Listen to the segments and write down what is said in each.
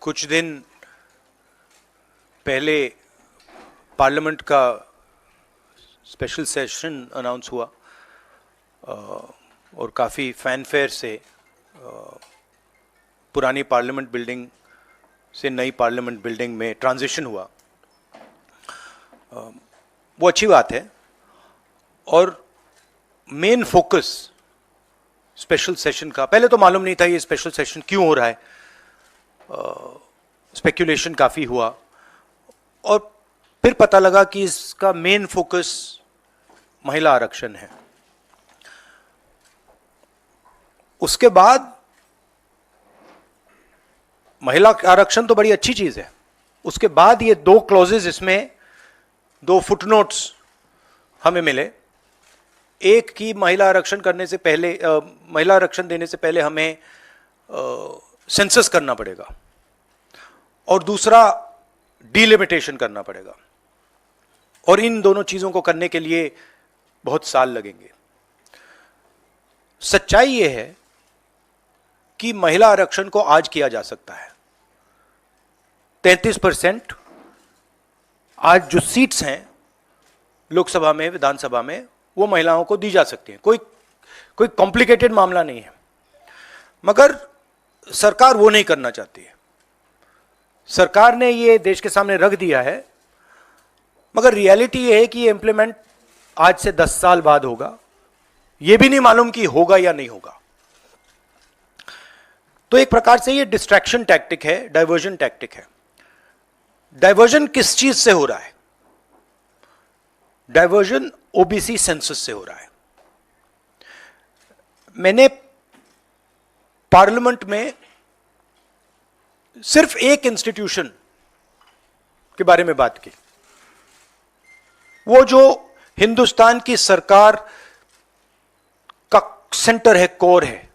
कुछ दिन पहले पार्लियामेंट का स्पेशल सेशन अनाउंस हुआ और काफ़ी फैनफेयर से पुरानी पार्लियामेंट बिल्डिंग से नई पार्लियामेंट बिल्डिंग में ट्रांजिशन हुआ। वो अच्छी बात है और मेन फोकस स्पेशल सेशन का, पहले तो मालूम नहीं था ये स्पेशल सेशन क्यों हो रहा है, स्पेक्यूलेशन काफ़ी हुआ और फिर पता लगा कि इसका मेन फोकस महिला आरक्षण है। उसके बाद महिला आरक्षण तो बड़ी अच्छी चीज है, उसके बाद ये दो क्लॉजेज, इसमें दो फुटनोट्स हमें मिले। एक की महिला आरक्षण करने से पहले, महिला आरक्षण देने से पहले हमें सेंसस करना पड़ेगा और दूसरा डिलिमिटेशन करना पड़ेगा और इन दोनों चीजों को करने के लिए बहुत साल लगेंगे। सच्चाई यह है कि महिला आरक्षण को आज किया जा सकता है। 33% आज जो सीट्स हैं लोकसभा में, विधानसभा में, वो महिलाओं को दी जा सकती हैं। कोई कॉम्प्लिकेटेड मामला नहीं है, मगर सरकार वो नहीं करना चाहती है। सरकार ने ये देश के सामने रख दिया है, मगर रियलिटी ये है कि ये इंप्लीमेंट आज से 10 साल बाद होगा। ये भी नहीं मालूम कि होगा या नहीं होगा। तो एक प्रकार से ये डिस्ट्रैक्शन टैक्टिक है, डाइवर्जन टैक्टिक है। डाइवर्जन किस चीज से हो रहा है? डाइवर्जन ओबीसी सेंसस से हो रहा है। मैंने पार्लियामेंट में सिर्फ एक इंस्टीट्यूशन के बारे में बात की, वो जो हिंदुस्तान की सरकार का सेंटर है, कोर है,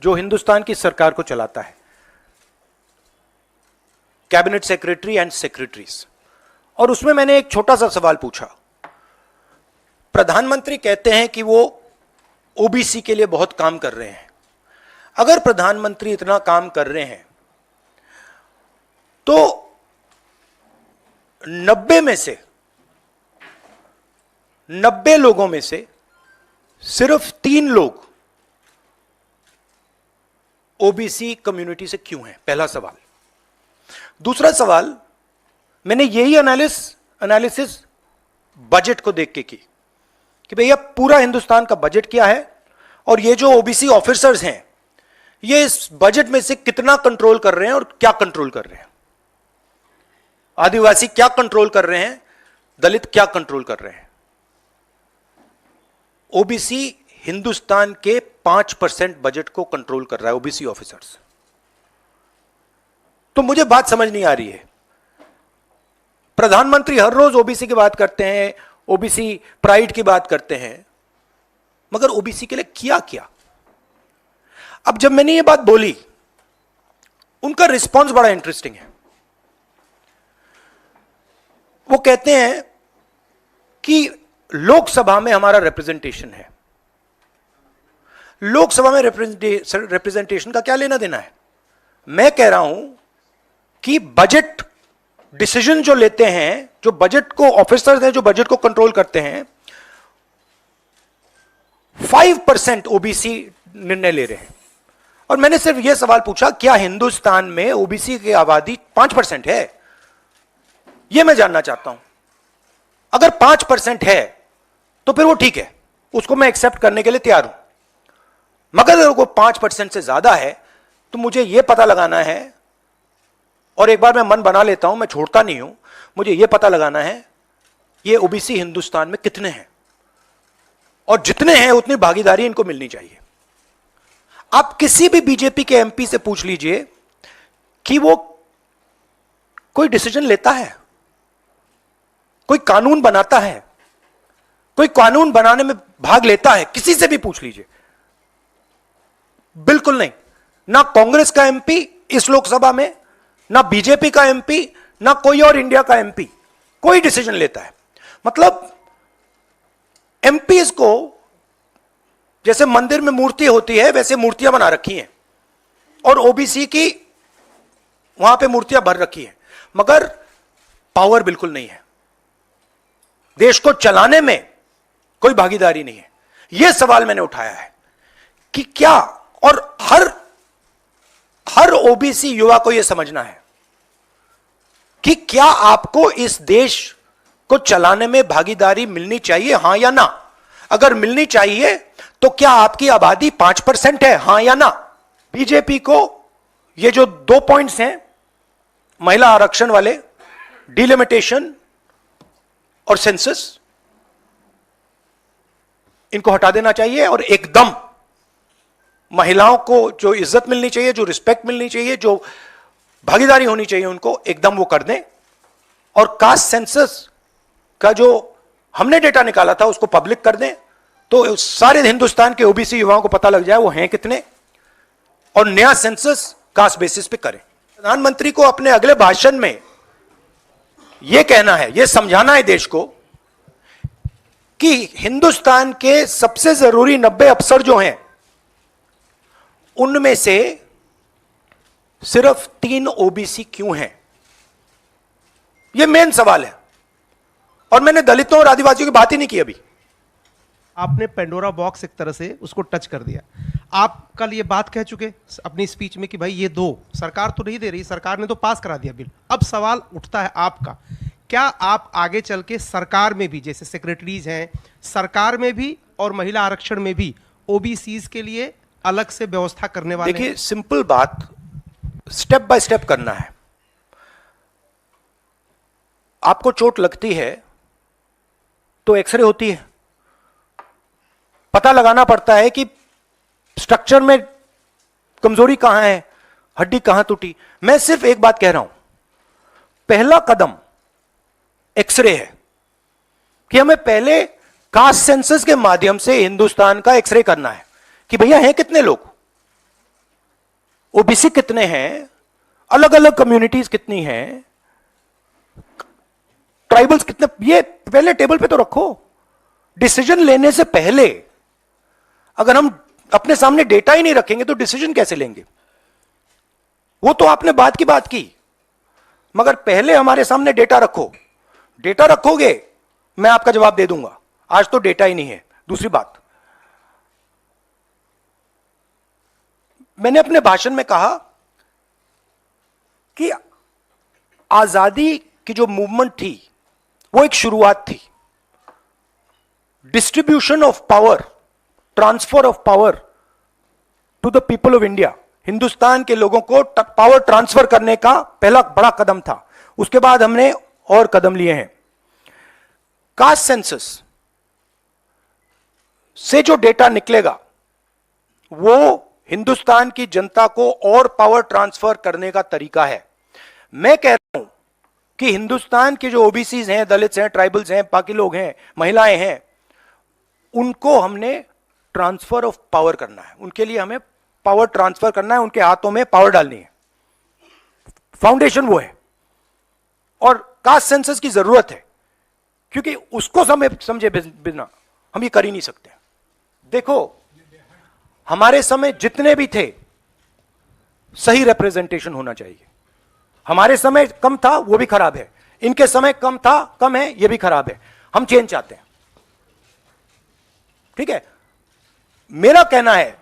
जो हिंदुस्तान की सरकार को चलाता है, कैबिनेट सेक्रेटरी एंड सेक्रेटरीज। और उसमें मैंने एक छोटा सा सवाल पूछा। प्रधानमंत्री कहते हैं कि वो ओबीसी के लिए बहुत काम कर रहे हैं। अगर प्रधानमंत्री इतना काम कर रहे हैं तो 90 लोगों में से सिर्फ 3 लोग ओबीसी कम्युनिटी से क्यों हैं? पहला सवाल। दूसरा सवाल, मैंने यही एनालिसिस बजट को देख के की कि भैया पूरा हिंदुस्तान का बजट क्या है और ये जो ओबीसी ऑफिसर्स हैं ये इस बजट में से कितना कंट्रोल कर रहे हैं और क्या कंट्रोल कर रहे हैं। आदिवासी क्या कंट्रोल कर रहे हैं, दलित क्या कंट्रोल कर रहे हैं। ओबीसी हिंदुस्तान के 5% बजट को कंट्रोल कर रहा है, ओबीसी ऑफिसर्स। तो मुझे बात समझ नहीं आ रही है। प्रधानमंत्री हर रोज ओबीसी की बात करते हैं, ओबीसी प्राइड की बात करते हैं, मगर ओबीसी के लिए किया क्या? अब जब मैंने ये बात बोली, उनका रिस्पॉन्स बड़ा इंटरेस्टिंग है। वो कहते हैं कि लोकसभा में हमारा रिप्रेजेंटेशन है। लोकसभा में रिप्रेजेंटेशन का क्या लेना देना है? मैं कह रहा हूं कि बजट डिसीजन जो लेते हैं, जो बजट को ऑफिसर्स हैं, जो बजट को कंट्रोल करते हैं, 5% ओबीसी निर्णय ले रहे हैं। और मैंने सिर्फ यह सवाल पूछा, क्या हिंदुस्तान में ओबीसी की आबादी 5% है? यह मैं जानना चाहता हूं। अगर 5% है तो फिर वो ठीक है, उसको मैं एक्सेप्ट करने के लिए तैयार हूं। मगर अगर वो 5% से ज्यादा है तो मुझे यह पता लगाना है, और एक बार मैं मन बना लेता हूं, मैं छोड़ता नहीं हूं, मुझे यह पता लगाना है ये ओबीसी हिंदुस्तान में कितने हैं, और जितने हैं उतनी भागीदारी इनको मिलनी चाहिए। आप किसी भी बीजेपी के एमपी से पूछ लीजिए कि वो कोई डिसीजन लेता है, कोई कानून बनाता है, कोई कानून बनाने में भाग लेता है, किसी से भी पूछ लीजिए। बिल्कुल नहीं। ना कांग्रेस का एमपी इस लोकसभा में, ना बीजेपी का एमपी, ना कोई और इंडिया का एमपी कोई डिसीजन लेता है। मतलब एमपीज को जैसे मंदिर में मूर्ति होती है वैसे मूर्तियां बना रखी हैं, और ओबीसी की वहां पे मूर्तियां भर रखी हैं, मगर पावर बिल्कुल नहीं है, देश को चलाने में कोई भागीदारी नहीं है। यह सवाल मैंने उठाया है कि क्या, और हर ओबीसी युवा को यह समझना है कि क्या आपको इस देश को चलाने में भागीदारी मिलनी चाहिए, हां या ना? अगर मिलनी चाहिए तो क्या आपकी आबादी 5% है, हां या ना? बीजेपी को ये जो 2 पॉइंट्स हैं, महिला आरक्षण वाले, डिलिमिटेशन और सेंसस, इनको हटा देना चाहिए और एकदम महिलाओं को जो इज्जत मिलनी चाहिए, जो रिस्पेक्ट मिलनी चाहिए, जो भागीदारी होनी चाहिए, उनको एकदम वो कर दें। और कास्ट सेंसस का जो हमने डेटा निकाला था उसको पब्लिक कर दें, तो सारे हिंदुस्तान के ओबीसी युवाओं को पता लग जाए वो हैं कितने, और नया सेंसस कास्ट बेसिस पे करें। प्रधानमंत्री को अपने अगले भाषण में यह कहना है, यह समझाना है देश को कि हिंदुस्तान के सबसे जरूरी 90 अफसर जो हैं, उनमें से सिर्फ 3 ओबीसी क्यों हैं? यह मेन सवाल है। और मैंने दलितों और आदिवासियों की बात ही नहीं की अभी। आपने पेंडोरा बॉक्स एक तरह से उसको टच कर दिया। आप कल ये बात कह चुके अपनी स्पीच में कि भाई ये दो, सरकार तो नहीं दे रही, सरकार ने तो पास करा दिया बिल। अब सवाल उठता है आपका, क्या आप आगे चल के सरकार में भी, जैसे सेक्रेटरीज हैं, सरकार में भी और महिला आरक्षण में भी ओबीसीज के लिए अलग से व्यवस्था करने वाले? देखिए, सिंपल बात, स्टेप बाय स्टेप करना है। आपको चोट लगती है तो एक्सरे होती है, पता लगाना पड़ता है कि स्ट्रक्चर में कमजोरी कहां है, हड्डी कहां टूटी। मैं सिर्फ एक बात कह रहा हूं, पहला कदम एक्सरे है कि हमें पहले कास्ट सेंसस के माध्यम से हिंदुस्तान का एक्सरे करना है कि भैया हैं कितने लोग, ओबीसी कितने हैं, अलग अलग कम्युनिटीज कितनी हैं, ट्राइबल्स कितने, ये पहले टेबल पे तो रखो। डिसीजन लेने से पहले अगर हम अपने सामने डेटा ही नहीं रखेंगे तो डिसीजन कैसे लेंगे? वो तो आपने बात की बात की, मगर पहले हमारे सामने डेटा रखो। डेटा रखोगे, मैं आपका जवाब दे दूंगा। आज तो डेटा ही नहीं है। दूसरी बात, मैंने अपने भाषण में कहा कि आजादी की जो मूवमेंट थी वो एक शुरुआत थी। Distribution of power, transfer of power to the people of India, Hindustan के लोगों को पावर ट्रांसफर करने का पहला बड़ा कदम था। उसके बाद हमने और कदम लिए हैं। कास्ट सेंसस से जो डेटा निकलेगा वो हिंदुस्तान की जनता को और पावर ट्रांसफर करने का तरीका है। मैं कह रहा हूं कि हिंदुस्तान के जो ओबीसीज हैं, दलित्स हैं, ट्राइबल्स हैं, बाकी लोग हैं, महिलाएं हैं, उनको हमने ट्रांसफर ऑफ पावर करना है। उनके लिए हमें पावर ट्रांसफर करना है, उनके हाथों में पावर डालनी है। फाउंडेशन वो है, और कास्ट सेंसस की जरूरत है, क्योंकि उसको समझे बिना हम ये कर ही नहीं सकते। देखो, हमारे समय जितने भी थे, सही रिप्रेजेंटेशन होना चाहिए। हमारे समय कम था, वो भी खराब है। इनके समय कम था, कम है, ये भी खराब है। हम चेंज चाहते हैं, ठीक है। मेरा कहना है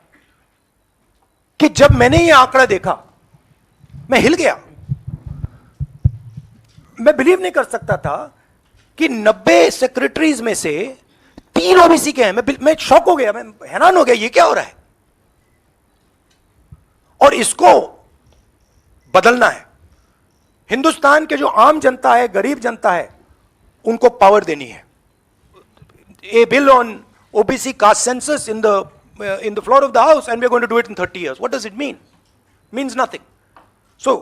कि जब मैंने ये आंकड़ा देखा, मैं हिल गया। मैं बिलीव नहीं कर सकता था कि 90 सेक्रेटरीज में से 3 ओबीसी के हैं। मैं शॉक हो गया, मैं हैरान हो गया, ये क्या हो रहा है। और इसको बदलना है। हिंदुस्तान के जो आम जनता है, गरीब जनता है, उनको पावर देनी है। A bill on OBC caste census in the floor of the house, and we're going to do it in 30 years. What does it mean? Means nothing. So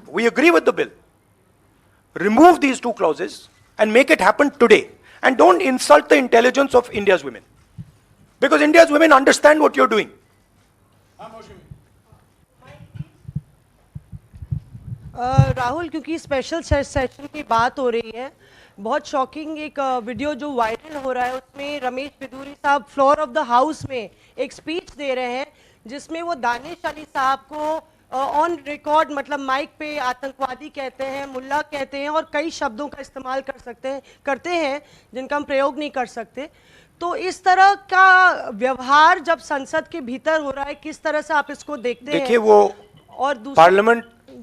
we agree with the bill. Remove these 2 clauses and make it happen today. And don't insult the intelligence of India's women, because India's women understand what you're doing. Rahul, क्योंकि special session की बात हो रही है, बहुत shocking एक video जो viral हो रहा है, उसमें रमेश बिदूरी साहब फ्लोर ऑफ द हाउस में एक स्पीच दे रहे हैं, जिसमें वो दानिश अली साहब को ऑन रिकॉर्ड मतलब माइक पे आतंकवादी कहते हैं, मुल्ला कहते हैं और कई शब्दों का इस्तेमाल करते हैं जिनका हम प्रयोग नहीं कर सकते। तो इस तरह का व्यवहार जब संसद के भीतर हो रहा है, किस तरह से आप इसको देखते हैं? देखिए, वो और दूसरा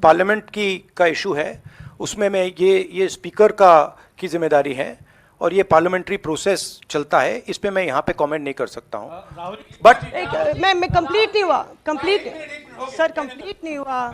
पार्लियामेंट का इशू है, उसमें मैं ये स्पीकर की जिम्मेदारी है और ये पार्लियामेंट्री प्रोसेस चलता है, इस पे मैं यहाँ पे कमेंट नहीं कर सकता हूँ। बट मैं कंप्लीट नहीं हुआ, कंप्लीट नहीं हुआ।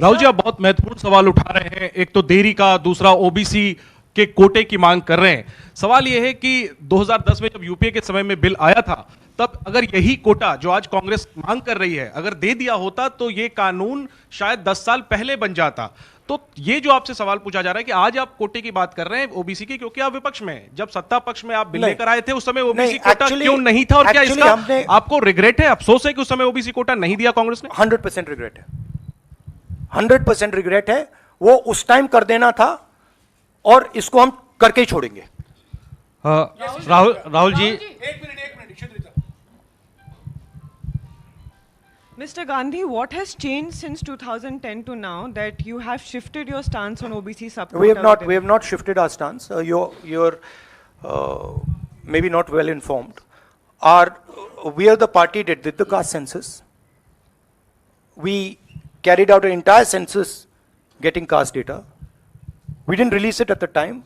राहुल जी, आप बहुत महत्वपूर्ण सवाल उठा रहे हैं। एक तो देरी का, दूसरा ओबीसी के कोटे की मांग कर रहे हैं। सवाल यह है कि 2010 में जब यूपीए के समय में बिल आया था, तब अगर यही कोटा जो आज कांग्रेस मांग कर रही है अगर दे दिया होता तो ये कानून शायद 10 साल पहले बन जाता। तो ये जो आपसे सवाल पूछा जा रहा है कि आज आप कोटे की बात कर रहे हैं ओबीसी की, क्योंकि आप विपक्ष में हैं। जब सत्ता पक्ष में आप बिल लेकर आए थे उस समय ओबीसी कोटा क्यों नहीं था, और क्या इसका आपको रिग्रेट है, अफसोस है कि उस समय ओबीसी कोटा नहीं दिया कांग्रेस ने? 100% रिग्रेट है, 100% रिग्रेट है। वो उस टाइम कर देना था और इसको हम करके ही छोड़ेंगे। Rahul ji, Mr. Gandhi, what has changed since 2010 to now that you have shifted your stance on OBC subquota? We have not shifted our stance. You're maybe not well informed. We are the party that did the caste census. We carried out an entire census getting caste data. We didn't release it at the time.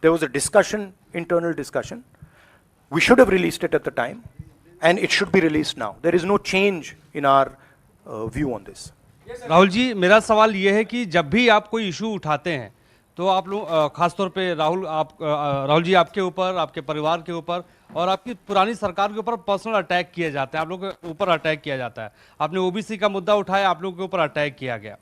There was a discussion, internal discussion. We should have released it at the time, and it should be released now. There is no change in our view on this. Rahul ji, मेरा सवाल ये है कि जब भी आप कोई issue उठाते हैं तो आप लोग खासतौर पे राहुल जी, आपके ऊपर, आपके परिवार के ऊपर और आपकी पुरानी सरकार के ऊपर पर्सनल अटैक किए जाते हैं, आप लोगों के ऊपर अटैक किया जाता है। आपने ओबीसी का मुद्दा उठाया, आप लोगों के ऊपर अटैक किया गया,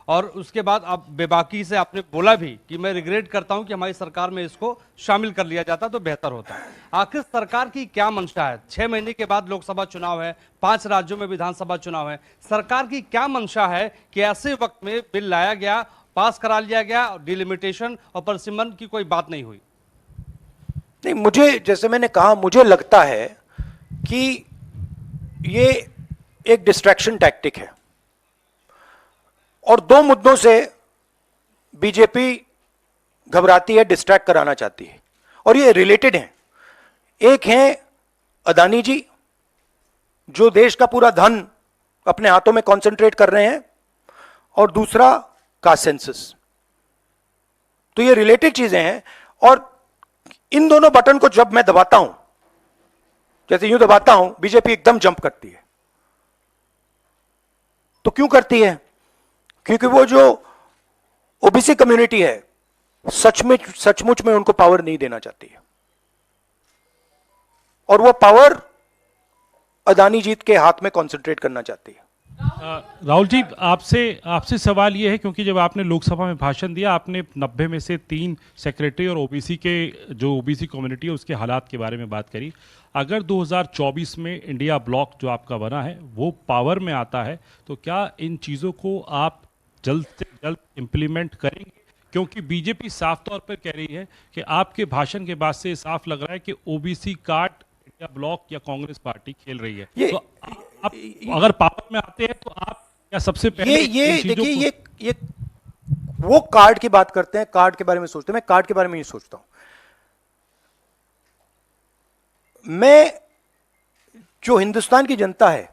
और उसके बाद आप बेबाकी से आपने बोला भी कि मैं रिग्रेट करता हूं कि हमारी सरकार में इसको शामिल कर लिया जाता तो बेहतर होता। आखिर सरकार की क्या मंशा है? 6 महीने के बाद लोकसभा चुनाव है, 5 राज्यों में विधानसभा चुनाव है, सरकार की क्या मंशा है कि ऐसे वक्त में बिल लाया गया, पास करा लिया गया, डिलिमिटेशन और परसिमन की कोई बात नहीं हुई? नहीं, मुझे, जैसे मैंने कहा, मुझे लगता है कि ये एक डिस्ट्रैक्शन टैक्टिक है और 2 मुद्दों से बीजेपी घबराती है, डिस्ट्रैक्ट कराना चाहती है, और ये रिलेटेड हैं। एक है अदानी जी, जो देश का पूरा धन अपने हाथों में कॉन्सेंट्रेट कर रहे हैं, और दूसरा कास्ट सेंसस। तो ये रिलेटेड चीजें हैं, और इन दोनों बटन को जब मैं दबाता हूं, जैसे यूं दबाता हूं, बीजेपी एकदम जंप करती है। तो क्यों करती है? क्योंकि वो जो ओबीसी कम्युनिटी है, सचमुच में उनको पावर नहीं देना चाहती है, और वो पावर अदानी जीत के हाथ में कॉन्सेंट्रेट करना चाहती है। राहुल जी, आपसे सवाल ये है, क्योंकि जब आपने लोकसभा में भाषण दिया, आपने 90 में से 3 सेक्रेटरी और ओबीसी के जो ओबीसी कम्युनिटी है उसके हालात के बारे में बात करी। अगर 2024 में इंडिया ब्लॉक जो आपका बना है वो पावर में आता है, तो क्या इन चीज़ों को आप जल्द से जल्द इम्प्लीमेंट करेंगे? क्योंकि बीजेपी साफ तौर पर कह रही है कि आपके भाषण के बाद से साफ लग रहा है कि ओबीसी कार्ड इंडिया ब्लॉक या कांग्रेस पार्टी खेल रही है। तो आप अगर पावर में आते हैं तो आप क्या सबसे पहले ये देखिए, ये वो कार्ड की बात करते हैं, कार्ड के बारे में सोचते हैं। मैं कार्ड के बारे में नहीं सोचता हूं। मैं जो हिंदुस्तान की जनता है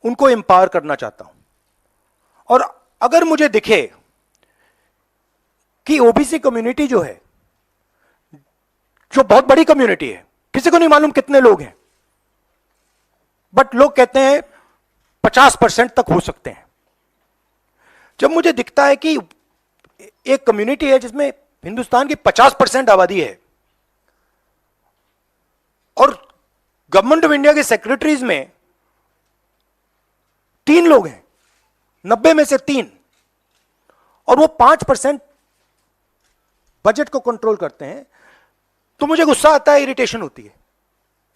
उनको एम्पावर करना चाहता हूं, और अगर मुझे दिखे कि ओबीसी कम्युनिटी जो है, जो बहुत बड़ी कम्युनिटी है, किसी को नहीं मालूम कितने लोग हैं, बट लोग कहते हैं 50% तक हो सकते हैं। जब मुझे दिखता है कि एक कम्युनिटी है जिसमें हिंदुस्तान की 50% आबादी है, और गवर्नमेंट ऑफ इंडिया के सेक्रेटरीज में 3 लोग हैं, 90 में से 3, और वो 5% बजट को कंट्रोल करते हैं, तो मुझे गुस्सा आता है, इरिटेशन होती है।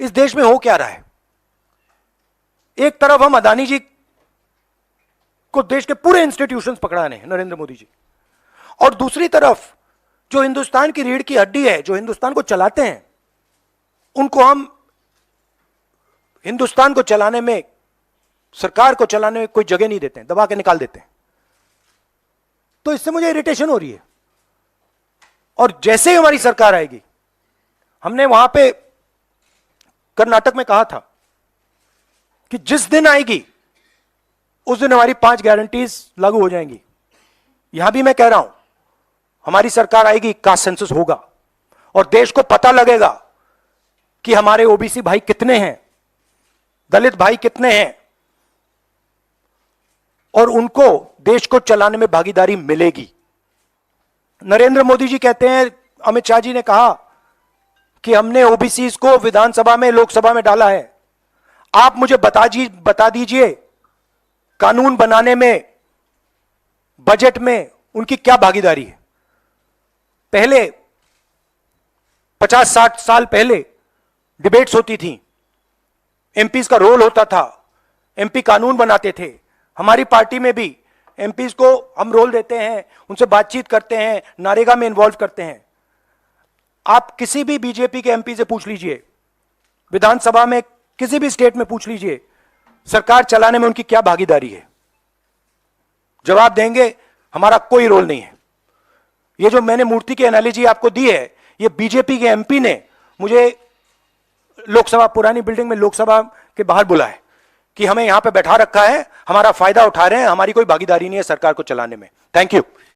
इस देश में हो क्या रहा है? एक तरफ हम अदानी जी को देश के पूरे इंस्टीट्यूशंस पकड़ाने हैं, नरेंद्र मोदी जी, और दूसरी तरफ जो हिंदुस्तान की रीढ़ की हड्डी है, जो हिंदुस्तान को चलाते हैं, उनको हम हिंदुस्तान को चलाने में सरकार को चलाने में कोई जगह नहीं देते हैं, दबा के निकाल देते हैं। तो इससे मुझे इरिटेशन हो रही है। और जैसे ही हमारी सरकार आएगी, हमने वहां पे कर्नाटक में कहा था कि जिस दिन आएगी उस दिन हमारी 5 गारंटीज लागू हो जाएंगी। यहां भी मैं कह रहा हूं, हमारी सरकार आएगी, कास्ट सेंसस होगा और देश को पता लगेगा कि हमारे ओबीसी भाई कितने हैं, दलित भाई कितने हैं, और उनको देश को चलाने में भागीदारी मिलेगी। नरेंद्र मोदी जी कहते हैं, अमित शाह जी ने कहा कि हमने ओबीसी को विधानसभा में, लोकसभा में डाला है। आप मुझे बता दीजिए कानून बनाने में, बजट में उनकी क्या भागीदारी है। पहले 50-60 साल पहले डिबेट्स होती थी, एमपीज का रोल होता था, एमपी कानून बनाते थे। हमारी पार्टी में भी एमपीज को हम रोल देते हैं, उनसे बातचीत करते हैं, नारेगा में इन्वॉल्व करते हैं। आप किसी भी बीजेपी के एमपी से पूछ लीजिए, विधानसभा में किसी भी स्टेट में पूछ लीजिए, सरकार चलाने में उनकी क्या भागीदारी है। जवाब देंगे हमारा कोई रोल नहीं है। ये जो मैंने मूर्ति की एनालॉजी आपको दी है, ये बीजेपी के एमपी ने मुझे लोकसभा, पुरानी बिल्डिंग में लोकसभा के बाहर बुलाया कि हमें यहां पे बैठा रखा है, हमारा फायदा उठा रहे हैं, हमारी कोई भागीदारी नहीं है सरकार को चलाने में। Thank you.